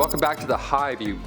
welcome back to the Hive, you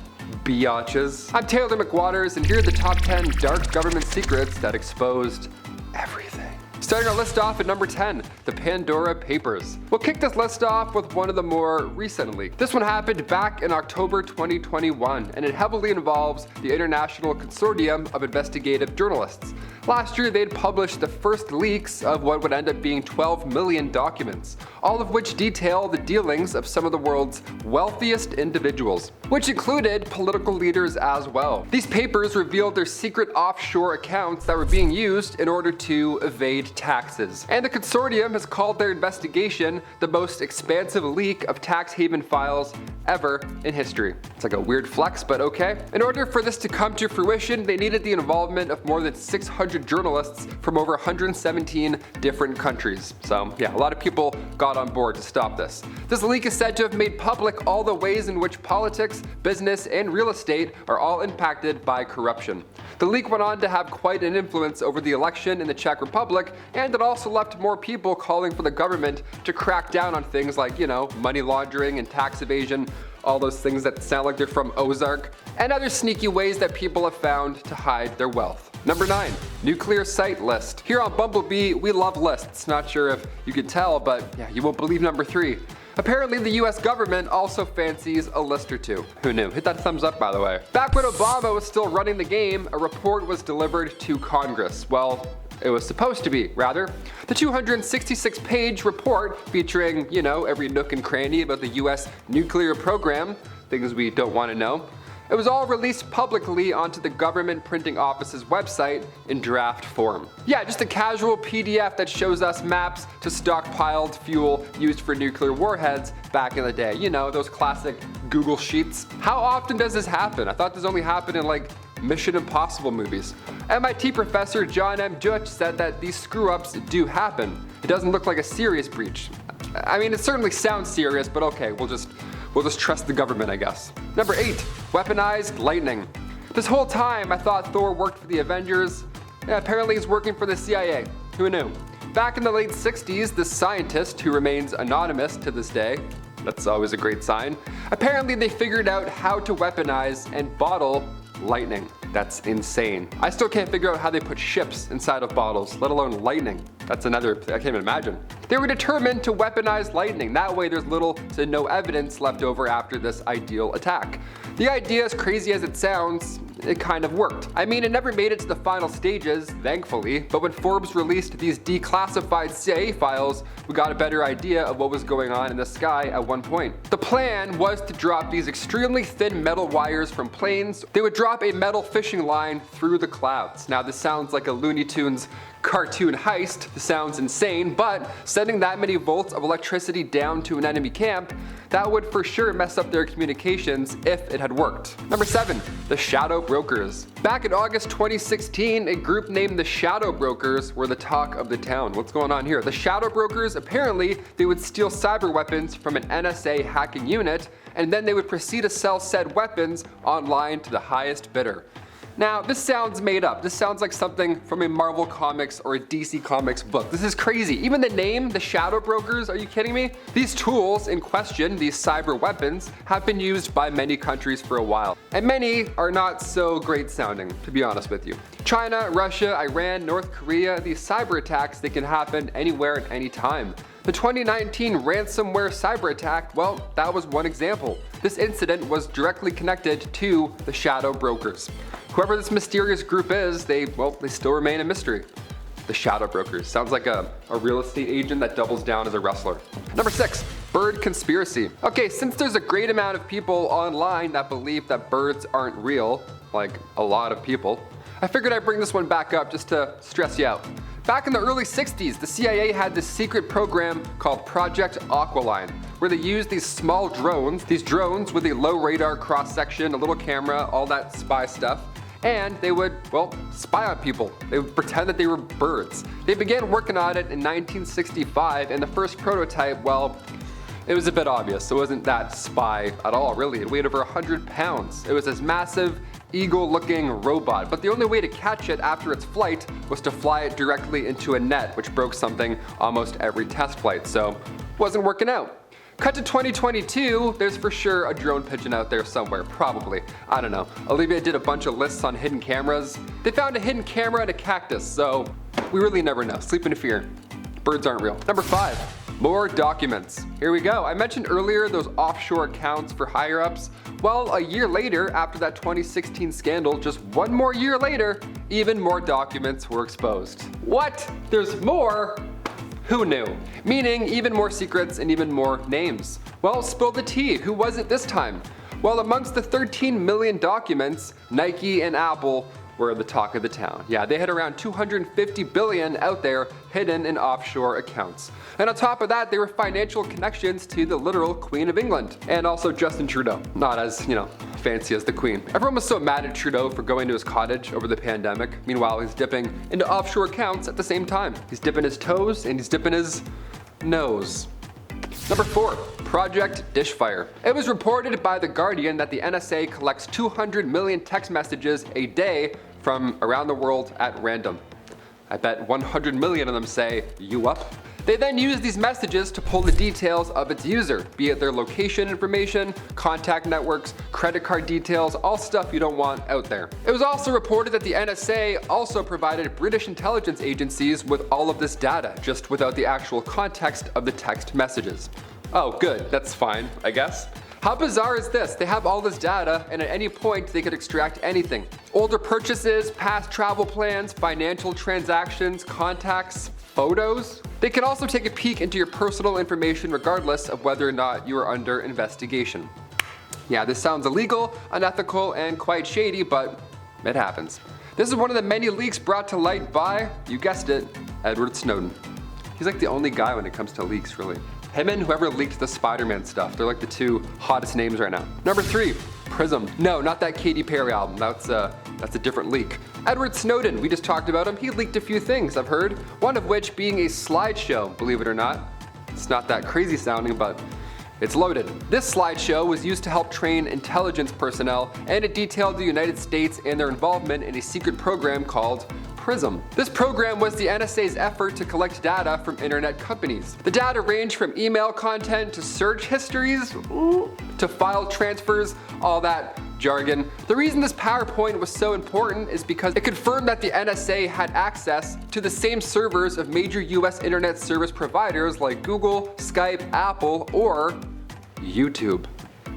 biatches. I'm Taylor McWaters, and here are the top 10 dark government secrets that exposed everything. Starting our list off at number 10, the Pandora Papers. We'll kick this list off with one of the more recent leaks. This one happened back in October 2021, and it heavily involves the International Consortium of Investigative Journalists. Last year, they'd published the first leaks of what would end up being 12 million documents, all of which detail the dealings of some of the world's wealthiest individuals, which included political leaders as well. These papers revealed their secret offshore accounts that were being used in order to evade taxes. And the consortium has called their investigation the most expansive leak of tax haven files ever in history. It's like a weird flex, but okay. In order for this to come to fruition, they needed the involvement of more than 600 journalists from over 117 different countries. So yeah, a lot of people got on board to stop this. This leak is said to have made public all the ways in which politics, business, and real estate are all impacted by corruption. The leak went on to have quite an influence over the election in the Czech Republic, and it also left more people calling for the government to crack down on things like, money laundering and tax evasion, all those things that sound like they're from Ozark, and other sneaky ways that people have found to hide their wealth. Number 9, nuclear site list. Here on Bumblebee, we love lists. Not sure if you could tell, but yeah, you won't believe number 3. Apparently, the US government also fancies a list or two. Who knew? Hit that thumbs up, by the way. Back when Obama was still running the game, a report was delivered to Congress. Well, it was supposed to be, rather. The 266-page report featuring, every nook and cranny about the US nuclear program, things we don't want to know. It was all released publicly onto the government printing office's website in draft form. Yeah, just a casual PDF that shows us maps to stockpiled fuel used for nuclear warheads back in the day. Those classic Google Sheets. How often does this happen? I thought this only happened in Mission Impossible movies. MIT professor John M. Judge said that these screw-ups do happen. It doesn't look like a serious breach. I mean, it certainly sounds serious, but okay, we'll just trust the government, I guess. Number 8, weaponized lightning. This whole time, I thought Thor worked for the Avengers. Yeah, apparently he's working for the CIA. Who knew? Back in the late 60s, this scientist, who remains anonymous to this day, that's always a great sign, apparently they figured out how to weaponize and bottle lightning. That's insane. I still can't figure out how they put ships inside of bottles, let alone lightning. That's another, I can't even imagine. They were determined to weaponize lightning. That way there's little to no evidence left over after this ideal attack. The idea, as crazy as it sounds, it kind of worked. I mean, it never made it to the final stages, thankfully, but when Forbes released these declassified CIA files, we got a better idea of what was going on in the sky at one point. The plan was to drop these extremely thin metal wires from planes. They would drop a metal fishing line through the clouds. Now, this sounds like a Looney Tunes cartoon heist. This sounds insane, but sending that many volts of electricity down to an enemy camp, that would for sure mess up their communications if it had worked. Number 7, the Shadow Brokers. Back in August 2016, a group named the Shadow Brokers were the talk of the town. What's going on here? The Shadow Brokers, apparently, they would steal cyber weapons from an NSA hacking unit, and then they would proceed to sell said weapons online to the highest bidder. Now, this sounds made up. This sounds like something from a Marvel Comics or a DC Comics book. This is crazy. Even the name, the Shadow Brokers, are you kidding me? These tools in question, these cyber weapons, have been used by many countries for a while. And many are not so great sounding, to be honest with you. China, Russia, Iran, North Korea, these cyber attacks, they can happen anywhere at any time. The 2019 ransomware cyber attack, well, that was one example. This incident was directly connected to the Shadow Brokers. Whoever this mysterious group is, they still remain a mystery. The Shadow Brokers. Sounds like a real estate agent that doubles down as a wrestler. Number 6, bird conspiracy. Okay, since there's a great amount of people online that believe that birds aren't real, like a lot of people, I figured I'd bring this one back up just to stress you out. Back in the early 60s, the CIA had this secret program called Project Aqualine, where they used these small drones, with a low radar cross-section, a little camera, all that spy stuff, and they would, spy on people. They would pretend that they were birds. They began working on it in 1965, and the first prototype, it was a bit obvious. It wasn't that spy at all, really. It weighed over 100 pounds. It was this massive, eagle-looking robot, but the only way to catch it after its flight was to fly it directly into a net, which broke something almost every test flight, so wasn't working out. Cut to 2022, there's for sure a drone pigeon out there somewhere, probably. I don't know. Olivia did a bunch of lists on hidden cameras. They found a hidden camera and a cactus, so we really never know. Sleep in fear. Birds aren't real. Number 5, more documents. Here we go. I mentioned earlier those offshore accounts for higher-ups. Well, a year later, after that 2016 scandal, just one more year later, even more documents were exposed. What? There's more? Who knew? Meaning even more secrets and even more names. Well, spill the tea. Who was it this time? Well, amongst the 13 million documents, Nike and Apple were the talk of the town. Yeah, they had around 250 billion out there hidden in offshore accounts. And on top of that, there were financial connections to the literal Queen of England. And also Justin Trudeau. Not as, fancy as the Queen. Everyone was so mad at Trudeau for going to his cottage over the pandemic. Meanwhile, he's dipping into offshore accounts at the same time. He's dipping his toes and he's dipping his nose. Number 4, Project Dishfire. It was reported by The Guardian that the NSA collects 200 million text messages a day from around the world at random. I bet 100 million of them say, "You up?" They then use these messages to pull the details of its user, be it their location information, contact networks, credit card details, all stuff you don't want out there. It was also reported that the NSA also provided British intelligence agencies with all of this data, just without the actual context of the text messages. Oh, good, that's fine, I guess. How bizarre is this? They have all this data, and at any point they could extract anything. Older purchases, past travel plans, financial transactions, contacts, photos. They can also take a peek into your personal information regardless of whether or not you are under investigation. Yeah, this sounds illegal, unethical, and quite shady, but it happens. This is one of the many leaks brought to light by, you guessed it, Edward Snowden. He's like the only guy when it comes to leaks, really. Him and whoever leaked the Spider-Man stuff. They're like the two hottest names right now. Number 3, PRISM. No, not that Katy Perry album. That's a different leak. Edward Snowden, we just talked about him. He leaked a few things, I've heard. One of which being a slideshow, believe it or not. It's not that crazy sounding, but it's loaded. This slideshow was used to help train intelligence personnel, and it detailed the United States and their involvement in a secret program called PRISM. This program was the NSA's effort to collect data from internet companies. The data ranged from email content to search histories to file transfers, all that jargon. The reason this PowerPoint was so important is because it confirmed that the NSA had access to the same servers of major US internet service providers like Google, Skype, Apple, or YouTube.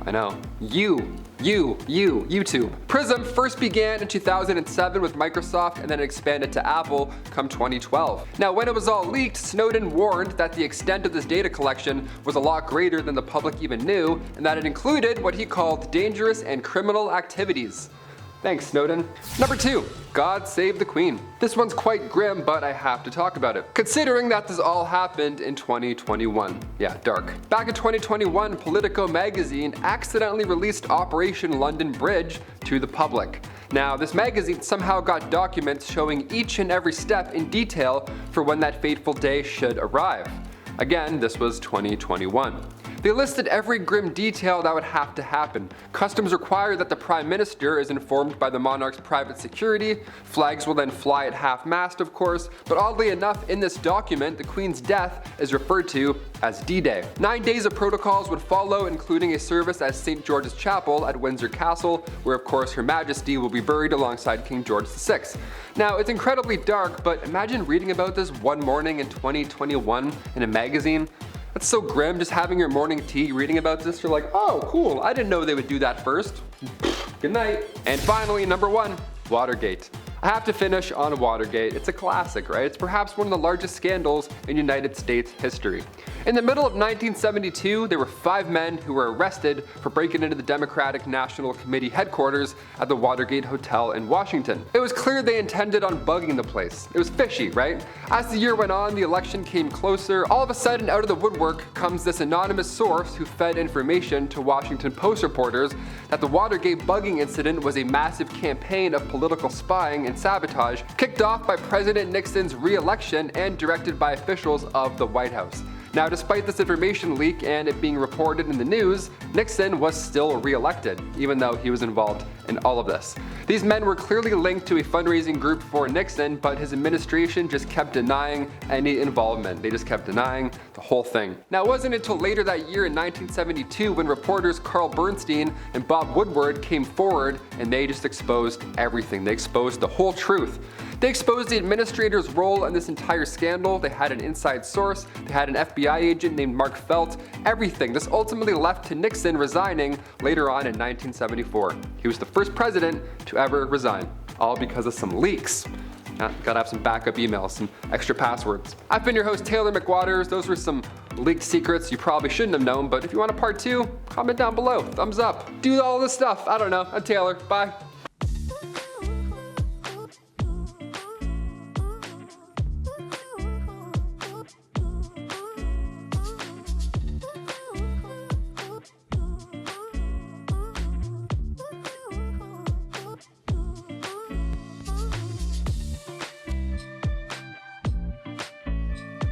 I know. YouTube. PRISM first began in 2007 with Microsoft and then expanded to Apple come 2012. Now, when it was all leaked, Snowden warned that the extent of this data collection was a lot greater than the public even knew, and that it included what he called dangerous and criminal activities. Thanks, Snowden. Number 2, God Save the Queen. This one's quite grim, but I have to talk about it, considering that this all happened in 2021. Yeah, dark. Back in 2021, Politico magazine accidentally released Operation London Bridge to the public. Now, this magazine somehow got documents showing each and every step in detail for when that fateful day should arrive. Again, this was 2021. They listed every grim detail that would have to happen. Customs require that the Prime Minister is informed by the monarch's private security. Flags will then fly at half-mast, of course, but oddly enough, in this document, the Queen's death is referred to as D-Day. 9 days of protocols would follow, including a service at St. George's Chapel at Windsor Castle, where of course Her Majesty will be buried alongside King George VI. Now, it's incredibly dark, but imagine reading about this one morning in 2021 in a magazine. That's so grim, just having your morning tea, reading about this, you're like, oh, cool, I didn't know they would do that first. Good night. And finally, number 1, Watergate. I have to finish on Watergate. It's a classic, right? It's perhaps one of the largest scandals in United States history. In the middle of 1972, there were 5 men who were arrested for breaking into the Democratic National Committee headquarters at the Watergate Hotel in Washington. It was clear they intended on bugging the place. It was fishy, right? As the year went on, the election came closer. All of a sudden, out of the woodwork comes this anonymous source who fed information to Washington Post reporters that the Watergate bugging incident was a massive campaign of political spying and sabotage kicked off by President Nixon's re-election and directed by officials of the White House. Now, despite this information leak and it being reported in the news, Nixon was still re-elected, even though he was involved in all of this. These men were clearly linked to a fundraising group for Nixon, but his administration just kept denying any involvement. They just kept denying the whole thing. Now, it wasn't until later that year in 1972 when reporters Carl Bernstein and Bob Woodward came forward and they just exposed everything. They exposed the whole truth. They exposed the administrator's role in this entire scandal. They had an inside source. They had an FBI agent named Mark Felt. Everything. This ultimately left to Nixon resigning later on in 1974. He was the first president to ever resign, all because of some leaks. Gotta have some backup emails, some extra passwords. I've been your host, Taylor McWaters. Those were some leaked secrets you probably shouldn't have known, but if you want a part 2, comment down below. Thumbs up. Do all this stuff. I don't know. I'm Taylor. Bye.